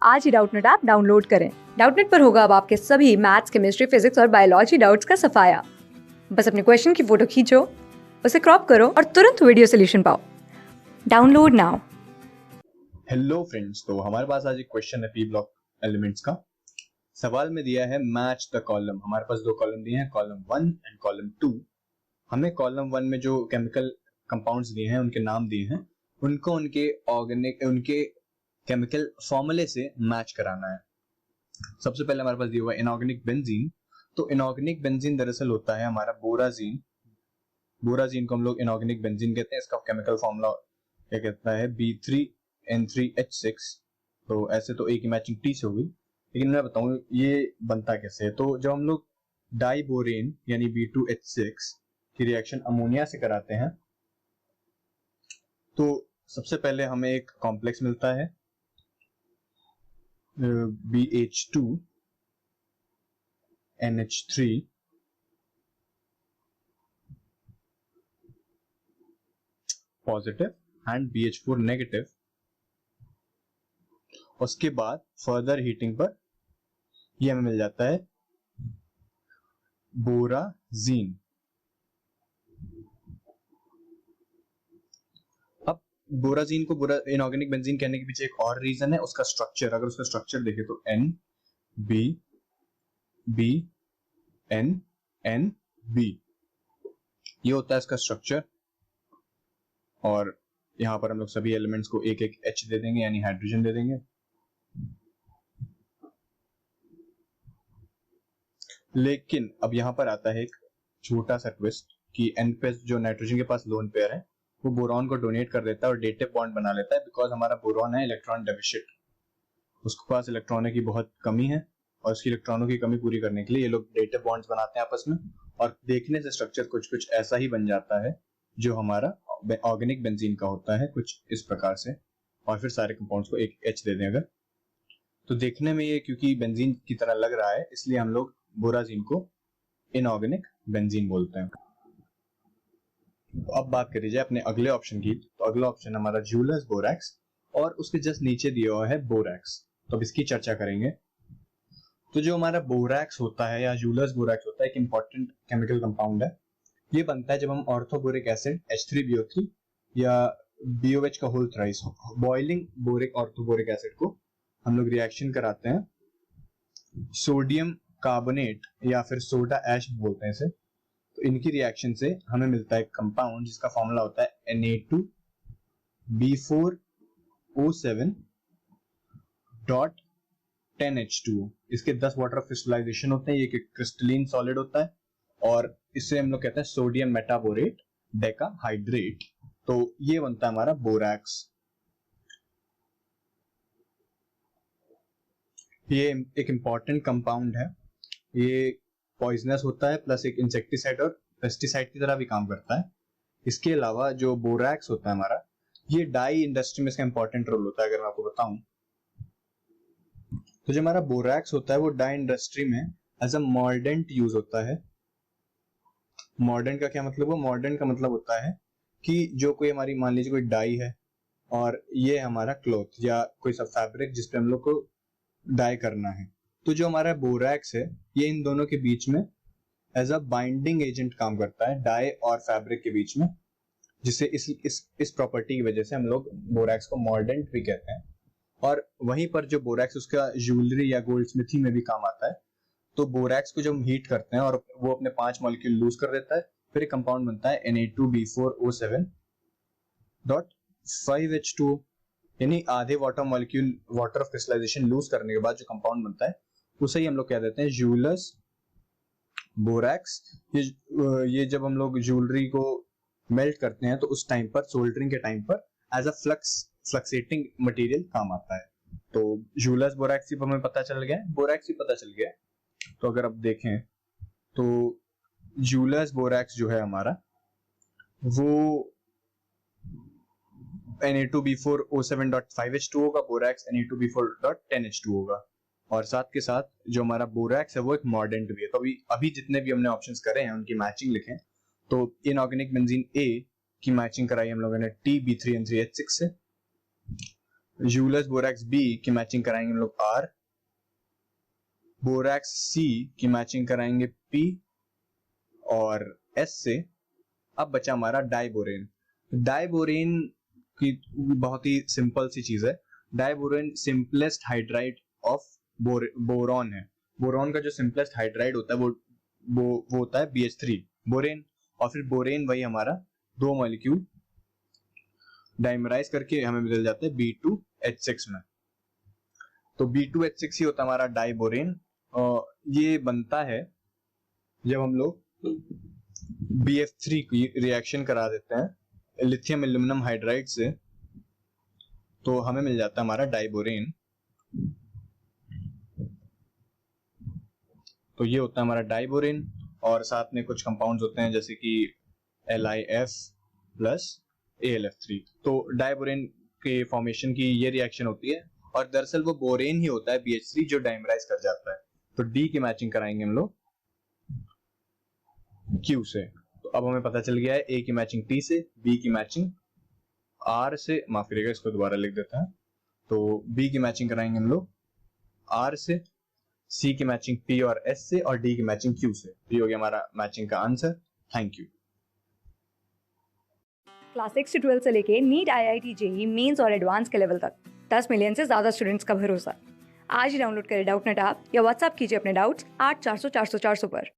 आज ही Doubtnut app download करें। Doubtnut पर होगा अब आपके सभी मैथ्स, केमिस्ट्री, फिजिक्स और बायोलॉजी डाउट्स का सफाया। बस अपने क्वेश्चन की फोटो खींचो, उसे क्रॉप करो और तुरंत वीडियो सोल्यूशन पाओ। Download now. हेलो फ्रेंड्स, तो हमारे पास आज एक क्वेश्चन है पी ब्लॉक एलिमेंट्स का। सवाल में दिया है मैच द कॉलम। हमारे पास दो कॉलम दिए हैं, कॉलम 1 एंड कॉलम 2। हमें कॉलम 1 में जो केमिकल कंपाउंड्स दिए हैं उनके नाम दिए हैं, उनको उनके केमिकल फॉर्मूले से मैच कराना है। सबसे पहले हमारे पास दिया हुआ है इनऑर्गेनिक बेंजीन। तो इनऑर्गेनिक बेंजीन दरअसल होता है हमारा बोराजीन। बोराजीन को हम लोग इनऑर्गेनिक बेंजीन कहते हैं। इसका केमिकल फॉर्मूला क्या कहता है, B3N3H6। तो ऐसे तो एक ही मैचिंग टी से होगी, लेकिन मैं बताऊं ये बनता कैसे है। तो जब हम लोग डाइबोरेन यानी B2H6 की रिएक्शन अमोनिया से कराते हैं तो सबसे पहले हमें एक कॉम्प्लेक्स मिलता है BH2NH3 positive and BH4 negative. उसके बाद फर्दर हीटिंग पर ये हमें मिल जाता है बोराजीन। अब बोराजीन को इनऑर्गेनिक बेंजीन कहने के पीछे एक और रीजन है, उसका स्ट्रक्चर। अगर उसका स्ट्रक्चर देखें तो NBNNB ये होता है इसका स्ट्रक्चर। और यहां पर हम लोग सभी एलिमेंट्स को एक एक H दे देंगे, यानी हाइड्रोजन दे देंगे। लेकिन अब यहां पर आता है एक छोटा सा ट्विस्ट कि n पे जो नाइट्रोजन के पास लोन पेयर है वो बोरॉन को डोनेट कर देता है और डेटिव बॉन्ड बना लेता है, बिकॉज हमारा बोरॉन है इलेक्ट्रॉन डेफिशिएंट। उसके पास इलेक्ट्रॉनों की बहुत कमी है और उसकी इलेक्ट्रॉनों की कमी पूरी करने के लिए ये लोग डेटिव बॉन्ड्स बनाते हैं आपस में, और देखने से स्ट्रक्चर कुछ कुछ ऐसा ही बन जाता है जो हमारा ऑर्गेनिक बेंजीन का होता है, कुछ इस प्रकार से। और फिर सारे कंपाउंड्स को एक H दे दें अगर, तो देखने में ये क्योंकि बेंजीन की तरह लग रहा है इसलिए हम लोग बोराजीन को इनऑर्गेनिक बेंजीन बोलते हैं। तो अब बात करी जाए अपने अगले ऑप्शन की, तो अगला ऑप्शन हमारा ज्यूलर्स बोरैक्स और उसके जस्ट नीचे दिया हुआ है बोरैक्स। तो अब इसकी चर्चा करेंगे। तो जो हमारा बोरैक्स होता है या ज्यूलर्स बोरैक्स होता है एक इंपॉर्टेंट केमिकल कंपाउंड है। ये बनता है जब हम ऑर्थोबोरिक एसिड H3BO3 या BOH का whole thrice boiling boric orthoboric acid को हम लोग रिएक्शन कराते हैं सोडियम कार्बोनेट या फिर सोडा ऐश बोलते हैं इसे। तो इनकी रिएक्शन से हमें मिलता है कंपाउंड जिसका फॉर्मूला होता है Na2B4O7.10H2O। इसके 10 वाटर क्रिस्टलाइजेशन होते हैं, ये क्रिस्टलीन सॉलिड होता है और इससे हम लोग कहते हैं सोडियम मेटाबोरेट डेकाहाइड्रेट। तो ये बनता है हमारा बोरैक्स। ये एक इंपॉर्टेंट कंपाउंड है, ये पॉइजनस होता है प्लस एक इंसेक्टिसाइड और पेस्टिसाइड की तरह भी काम करता है। इसके अलावा जो बोरैक्स होता है हमारा, ये डाई इंडस्ट्री में इसका इंपॉर्टेंट रोल होता है। अगर मैं आपको बताऊं तो जो हमारा बोरैक्स होता है वो डाई इंडस्ट्री में एज अ मॉर्डेंट यूज होता है। मॉर्डेंट का क्या मतलब है? मॉर्डेंट का मतलब होता है कि जो कोई हमारी मान लीजिए कोई डाई है और ये हमारा क्लॉथ या कोई सा फैब्रिक जिसपे हम लोग को डाई करना है, तो जो हमारा बोरैक्स है ये इन दोनों के बीच में एज अ बाइंडिंग एजेंट काम करता है, डाई और फैब्रिक के बीच में, जिससे इस प्रॉपर्टी की वजह से हम लोग बोरैक्स को मॉर्डेंट भी कहते हैं। और वहीं पर जो बोरैक्स उसका ज्वेलरी या गोल्ड स्मिथी में भी काम आता है। तो बोरैक्स को जब हम हीट करते हैं और वो अपने 5 मॉलिक्यूल लूज कर देता है, फिर एक कंपाउंड बनता है Na2B4O7.5H2O, यानी आधे water molecule water of crystallisation lose करने के बाद जो कंपाउंड बनता है उसे ही हम लोग कह देते हैं ज्यूलर्स बोरैक्स। ये जब हम लोग ज्वेलरी को मेल्ट करते हैं तो उस टाइम पर, सोल्डरिंग के टाइम पर, एज अ फ्लक्सेटिंग मटेरियल काम आता है। तो ज्यूलर्स बोरैक्स हमें पता चल गया, बोरैक्स ही पता चल गया। तो अगर आप देखें तो ज्यूलर्स बोरैक्स जो है हमारा वो Na2B4O7.5H2O होगा, बोरैक्स Na2B4.10H2O होगा। और साथ के साथ जो हमारा बोरैक्स है वो एक मॉर्डेंट भी है। तो अभी जितने भी हमने ऑप्शंस करे हैं उनकी मैचिंग लिखें। तो इनऑर्गेनिक बेंजीन A की मैचिंग कराई हम लोगों ने TB3N3H6 से। यूलस बोरैक्स बी की मैचिंग कराएंगे हम लोग R, बोरैक्स सी की मैचिंग कराएंगे P, और S से अब बचा हमारा डाइबोरेन। डाइबोरेन की बहुत ही सिंपल सी चीज है। Diborane simplest hydride of boron है। बोरॉन का जो सिंपलेस्ट हाइड्राइड होता है वो होता है BH3 बोरेन, और फिर बोरेन वही हमारा 2 मॉलिक्यूल डाइमराइज करके हमें मिल जाता है B2H6 में। तो B2H6 ही होता है हमारा डाइबोरेन, और ये बनता है जब हम लोग BF3 की रिएक्शन करा देते हैं लिथियम एल्यूमिनियम हाइड्राइड से, तो हमें मिल जाता है हमारा डाइबोरेन। तो ये होता है हमारा डाइबोरेन, और साथ में कुछ कंपाउंड्स होते हैं जैसे कि LiF प्लस AlF3। तो डाइबोरेन के फॉर्मेशन की ये रिएक्शन होती है, और दरअसल वो बोरेन ही होता है BH3 जो डाइमराइज कर जाता है। तो D की मैचिंग कराएंगे हम लोग Q से। तो अब हमें पता चल गया है A की मैचिंग T से, B की मैचिंग R से, माफ करिएगा इसको दोबारा लिख देता है। तो B की मैचिंग कराएंगे हम लोग R से, C की मैचिंग P और S से, और D की मैचिंग Q से। ये हो गया हमारा मैचिंग का आंसर। Thank you. क्लास 6 से 12 से लेके नीट, IIT, JEE मेंस और एडवांस के लेवल तक 10 मिलियन से ज़्यादा स्टूडेंट्स का भरोसा। आज ही डाउनलोड करें डाउटनेट ऐप या व्हाट्सएप कीजिए अपने डाउट्स 8400 400 400 पर।